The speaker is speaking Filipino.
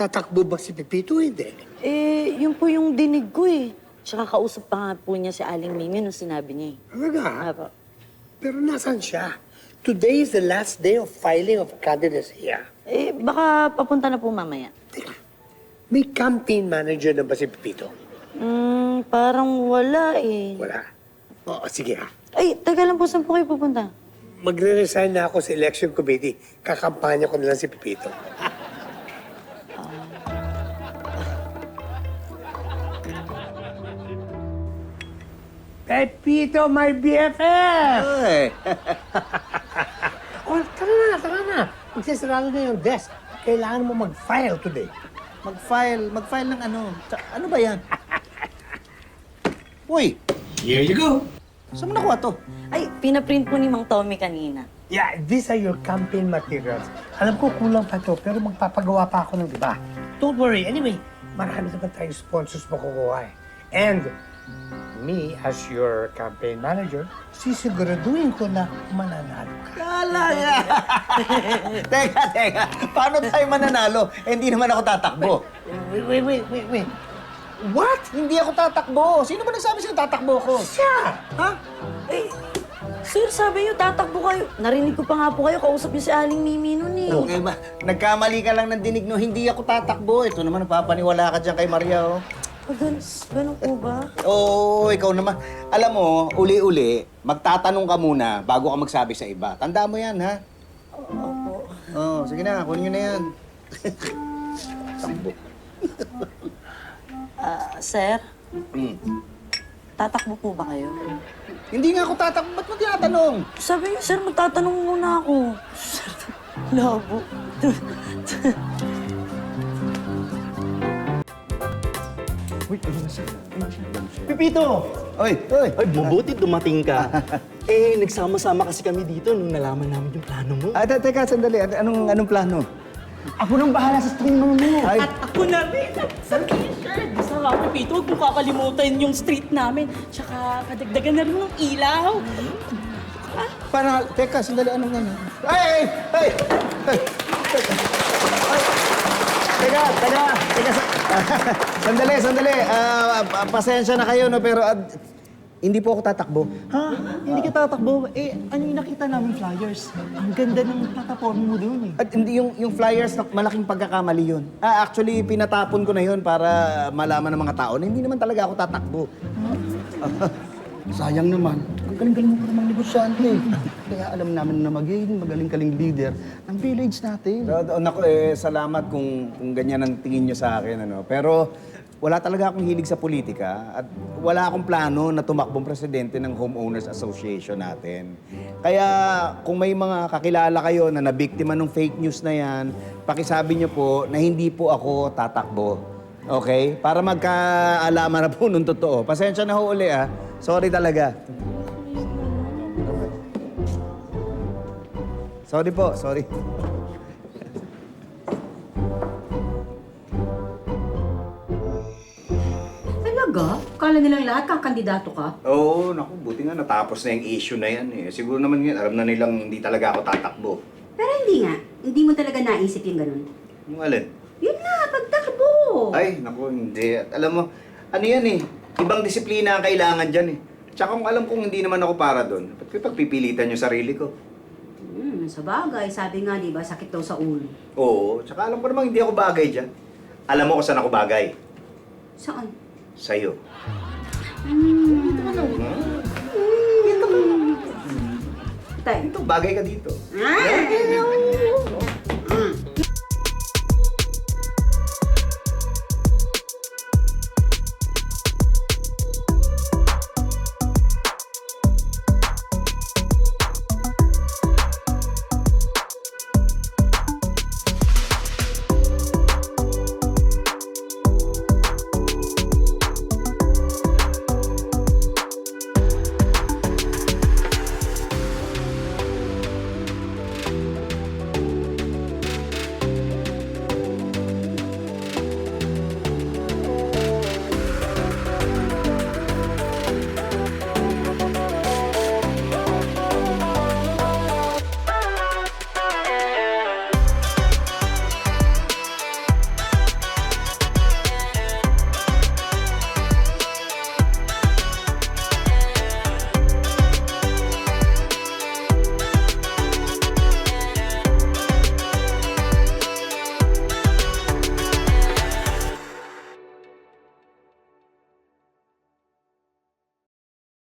Tatakbo ba si Pepito? Hindi. Eh, yun po yung dinig ko eh. Tsaka kausap pa nga po niya si Aling Mimi nung sinabi niya eh. Talaga? Apo. Pero nasan siya? Today is the last day of filing of candidacy. Eh, baka papunta na po mamaya. Teka, may campaign manager na ba si Pepito? Parang wala eh. Wala. Oo, sige ha. Ay, taga lang po, saan po kayo pupunta? Magre-resign na ako sa election committee. Kakampanya ko na lang si Pepito. Pepito, my BFF! Ay, Oh, tara na. Magsisarado na yung desk. Kailangan mo mag-file today. mag-file ng ano? Ano ba yan? Uy, Here you go. saan mo nakuha to? Ay, pinaprint po ni Mang Tommy kanina. Yeah, these are your campaign materials. Alam ko kulang pa to, pero magpapagawa pa ako ng iba. Don't worry. Anyway, marami naman tayong sponsors makukuha eh. And me, as your campaign manager, sisiguraduhin ko na mananalo ka. Kalaya! Teka. Paano tayo mananalo? Eh, hindi naman ako tatakbo. Wait. What? Hindi ako tatakbo. Sino ba nagsabi sa'yo tatakbo ko? Siya! Ha? Eh, sir, sabi niyo, tatakbo kayo. Narinig ko pa nga po kayo, kausap niyo si Aling Mimi nun eh. Okay ba? Nagkamali ka lang ng dinig, no? Hindi ako tatakbo. Ito naman, nagpapaniwala ka dyan kay Maria, oh. Ganun po ba? Oo, ikaw naman. Alam mo, uli-uli, magtatanong ka muna bago ka magsabi sa iba. Tandaan mo yan, ha? Opo. Oo, sige na, kunin nyo na yan. Takbo. Sir, Hmm. tatakbo po ba kayo? Hindi nga ako tatakbo. Ba't mo tinatanong? Sabi niyo, sir, magtatanong muna ako. Labo. Pipito! Oy! Ay, mabuti dumating ka. Eh, nagsama-sama kasi kami dito nung nalaman namin yung plano mo. Teka, sandali. Anong plano? Ako nang bahala sa streamer mo. Ay, At ako na rin. Sa t-shirt. Basta nga po, Pito, huwag mo kakalimutan yung street namin. Tsaka kadagdagan na rin ng ilaw. teka, sandali. Anong ano? Ay! Teka. Sandali. Pasensya na kayo, no? Pero hindi po ako tatakbo. Ha? Hindi ka tatakbo. Eh, ano yung nakita namin flyers? Ang ganda ng platform mo doon eh. At hindi yung flyers, malaking pagkakamali yun. Actually, pinatapon ko na yun para malaman ng mga tao na hindi naman talaga ako tatakbo. Sayang naman. Ang galing-galing mo pa namang negosyante. Kaya alam namin na magiging magaling-galing leader ng village natin. Naku, salamat kung ganyan ang tingin nyo sa akin. Ano. Pero wala talaga akong hilig sa politika at wala akong plano na tumakbong presidente ng Homeowners Association natin. Kaya kung may mga kakilala kayo na nabiktima ng fake news na yan, pakisabi nyo po na hindi po ako tatakbo. Okay? Para magkaalaman na po nung totoo. Pasensya na ho uli, ah. Sorry talaga. Sorry po, sorry. Talaga? Kala nilang lahat kakandidato ka? Oo, naku, buti nga natapos na yung issue na yan eh. Siguro naman yan, alam na nilang hindi talaga ako tatakbo. Pero hindi nga. Hindi mo talaga naisip yung ganun. Yung alin? Yun na, pagtakbo! Ay, naku, hindi. At alam mo, ano yan eh, ibang disiplina ang kailangan dyan eh. Tsaka kung alam kong hindi naman ako para doon, ba't ko pagpipilitan yung sarili ko? Sa bagay, sabi nga, di ba, sakit daw sa ulo. Oo, tsaka alam ko namang hindi ako bagay dyan. Alam mo kung saan ako bagay? Saan? Sa'yo. Tay. Ito, bagay ka dito. Ah!